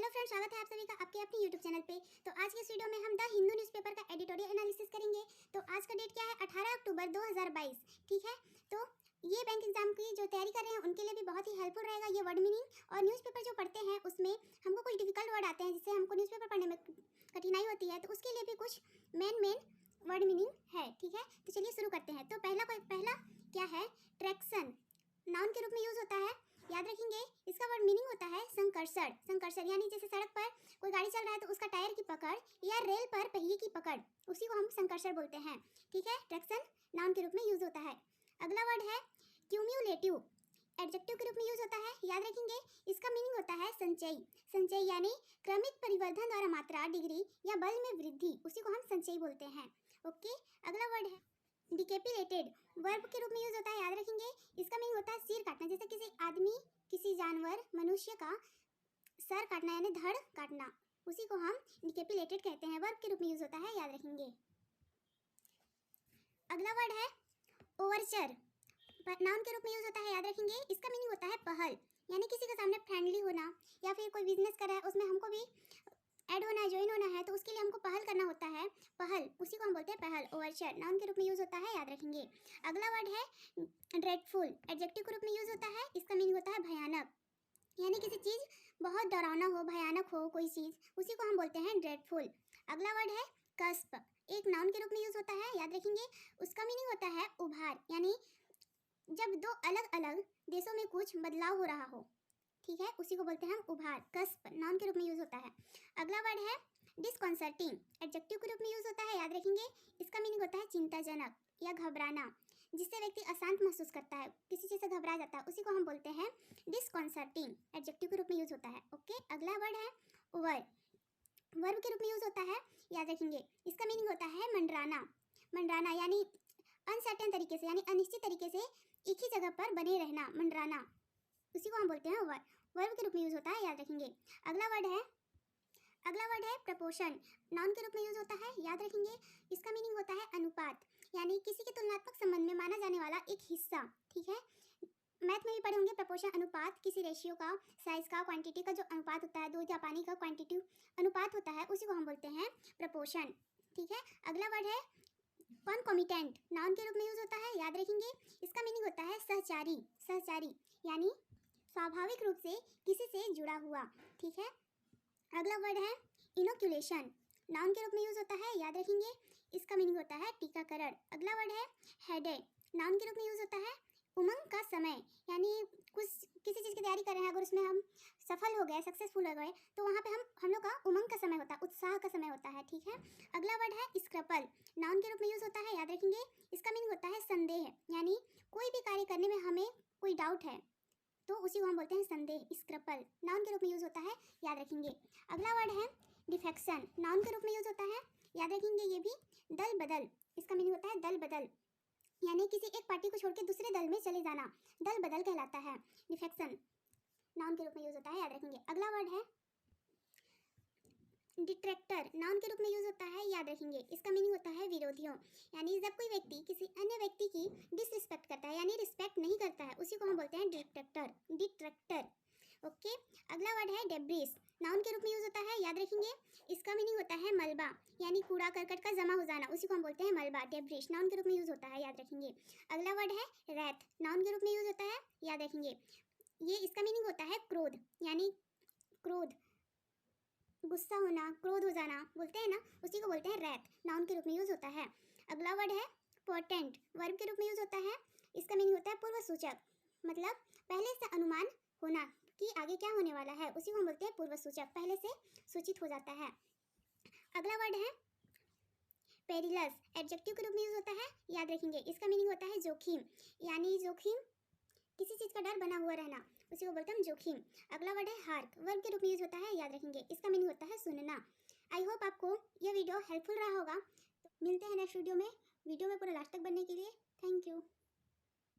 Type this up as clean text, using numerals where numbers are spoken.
Hello friends, स्वागत है आप सभी का आपके अपने यूट्यूब चैनल पे। तो आज के इस वीडियो में हम द हिंदू न्यूज़पेपर का एडिटोरियल एनालिसिस करेंगे। तो आज का डेट क्या है? 18 अक्टूबर 2022। ठीक है, तो ये बैंक एग्जाम की जो तैयारी कर रहे हैं उनके लिए भी बहुत ही हेल्पफुल रहेगा ये वर्ड मीनिंग। और न्यूज़पेपर जो पढ़ते हैं उसमें हमको कुछ डिफिकल्ट वर्ड आते हैं जिससे हमको न्यूज़पेपर पढ़ने में कठिनाई होती है, तो उसके लिए भी कुछ मेन वर्ड मीनिंग है। ठीक है, तो चलिए शुरू करते हैं। तो पहला क्या है? ट्रैक्शन नाउन के रूप में यूज होता है, याद रखेंगे। इसका वर्ड मीनिंग होता है संकर्षण। संकर्षण यानी जैसे सड़क पर कोई गाड़ी चल रहा है तो उसका टायर की पकड़ या रेल पर पहिए की पकड़, उसी को हम संकर्षण बोलते हैं। ठीक है, ट्रैक्शन नाउन के रूप में यूज होता है। अगला वर्ड है क्यूम्युलेटिव, एडजेक्टिव के रूप में यूज होता है, याद रखेंगे। इसका मीनिंग होता है संचयी। संचयी यानी क्रमिक परिवर्धन द्वारा मात्रा, डिग्री या बल में वृद्धि, उसी को हम संचयी बोलते हैं। ओके, अगला वर्ड है डिकेपिलेटेड, वर्ब के रूप में यूज होता है, याद रखेंगे। इसका मीनिंग होता है सिर काटना, जैसे किसी आदमी, किसी जानवर, मनुष्य का सर काटना यानी धड़ काटना, उसी को हम डिकेपिलेटेड कहते हैं। वर्ब के रूप में यूज होता है, याद रखेंगे। अगला वर्ड है ओवरचर, नाउन के रूप में यूज होता है, याद रखेंगे। इसका मीनिंग होता है पहल, यानी किसी के सामने फ्रेंडली होना, या फिर कोई बिजनेस कर रहा है उसमें हमको भी ऐड होना है, ज्वाइन होना है, तो उसके लिए हमको पहल करना होता है। पहल, उसी को हम बोलते हैं पहल। ओवरचर नाउन के रूप में यूज होता है, याद रखेंगे। अगला वर्ड है ड्रेडफुल, एडजेक्टिव के रूप में यूज होता है। इसका मीनिंग होता है भयानक, यानी किसी चीज़ बहुत डरावना हो, भयानक हो कोई चीज़, उसी को हम बोलते हैं ड्रेडफुल। अगला वर्ड है कस्प, एक नाउन के रूप में यूज होता है, याद रखेंगे। उसका मीनिंग होता है उभार, यानी जब दो अलग अलग देशों में कुछ बदलाव हो रहा हो। ठीक है, उसी को बोलते हैं हम उभार। कस्प नाउन के रूप में यूज होता है। अगला वर्ड है डिस्कॉन्सर्टिंग, एडजेक्टिव के रूप में यूज होता है, याद रखेंगे। इसका मीनिंग होता है चिंताजनक या घबराना, जिससे व्यक्ति अशांत महसूस करता है, किसी चीज़ से घबरा जाता है, उसी को हम बोलते हैं डिस्कॉन्सर्टिंग, एडजेक्टिव के रूप में यूज होता है। ओके, अगला वर्ड है ओवर, वर्ब के रूप में यूज होता है, याद रखेंगे। इसका मीनिंग होता है मंडराना। मंडराना यानी अनसर्टेन तरीके से, यानी अनिश्चित तरीके से एक ही जगह पर बने रहना, मंडराना, उसी को हम बोलते हैं ओवर। वर्ब के रूप में यूज होता है, याद रखेंगे। अगला वर्ड है प्रपोर्शन, नाउन के रूप में यूज होता है, याद रखेंगे। इसका मीनिंग होता है अनुपात, यानी किसी के तुलनात्मक संबंध में माना जाने वाला एक हिस्सा। ठीक है, मैथ में भी पढ़े होंगे प्रपोर्शन, अनुपात, किसी रेशियो का, साइज का, क्वांटिटी का जो अनुपात होता है, दूध या पानी का क्वांटिटी अनुपात होता है, उसी को हम बोलते हैं प्रपोर्शन। ठीक है, अगला वर्ड है कॉन्कोमिटेंट, नाउन के रूप में यूज होता है, याद रखेंगे। इसका मीनिंग होता है सहचारी। सहचारी यानी स्वाभाविक रूप से किसी से जुड़ा हुआ। ठीक है, अगला वर्ड है इनोक्यूलेशन, नाउन के रूप में यूज होता है, याद रखेंगे। इसका मीनिंग होता है टीकाकरण। अगला वर्ड है हेडेड, नाउन के रूप में यूज होता है, उमंग का समय, यानी कुछ किसी चीज़ की तैयारी कर रहे हैं, अगर उसमें हम सफल हो गए, सक्सेसफुल हो गए, तो वहाँ पे हम लोग का उमंग का समय होता है, उत्साह का समय होता है। ठीक है, अगला वर्ड है स्क्रपल, नाउन के रूप में यूज होता है, याद रखेंगे। इसका मीनिंग होता है संदेह, यानी कोई भी कार्य करने में हमें कोई डाउट है तो उसी को हम बोलते हैं संदेह। स्क्रपल नाउन के रूप में यूज होता है, याद रखेंगे। अगला वर्ड है डिफेक्शन, नाउन के रूप में यूज होता है, याद रखेंगे। ये भी दल बदल, इसका मीनिंग होता है दल बदल, यानी किसी एक पार्टी को छोड़ के दूसरे दल में चले जाना, दल बदल कहलाता है। डिफेक्शन नाउन के रूप में यूज होता है, याद रखेंगे। अगला वर्ड है डिट्रैक्टर, नाउन के रूप में यूज होता है, याद रखेंगे। इसका मीनिंग होता है विरोधियों, यानी जब कोई व्यक्ति किसी अन्य व्यक्ति की डिसरिस्पेक्ट करता है, यानी रिस्पेक्ट नहीं करता है, उसी को हम बोलते हैं डिट्रैक्टर। डिट्रैक्टर। ओके, अगला वर्ड है डेब्रिस, नाउन के रूप में यूज होता है, याद रखेंगे। इसका मीनिंग होता है मलबा, यानी कूड़ा करकट का जमा हो जाना, उसी को हम बोलते हैं मलबा। डेब्रिस नाउन के रूप में यूज होता है, याद रखेंगे। अगला वर्ड है रैथ, नाउन के रूप में यूज होता है, याद रखेंगे। ये इसका मीनिंग होता है क्रोध, यानी क्रोध, गुस्सा होना, क्रोध हो जाना बोलते हैं ना, उसी को बोलते हैं रैथ, नाउन के रूप में यूज होता है। अगला वर्ड है पोर्टेंट, वर्ब के रूप में यूज होता है। इसका मीनिंग होता है पूर्व सूचक, मतलब पहले से अनुमान होना कि आगे क्या होने वाला है, उसी को हम बोलते हैं पूर्व सूचक, पहले से सूचित हो जाता है। अगला वर्ड है पेरिलस, एडजेक्टिव के रूप में यूज होता है, याद रखेंगे। इसका मीनिंग होता है जोखिम, यानी जोखिम किसी चीज़ का डर बना हुआ रहना, उसी को बोलते हैं हम जोखिम। अगला वर्ड है हार्क, वर्ब के रूप में यूज होता है, याद रखेंगे। इसका मीनिंग होता है सुनना। आई होप आपको यह वीडियो हेल्पफुल रहा होगा। तो मिलते हैं नेक्स्ट वीडियो में पूरा लास्ट तक बनने के लिए थैंक यू।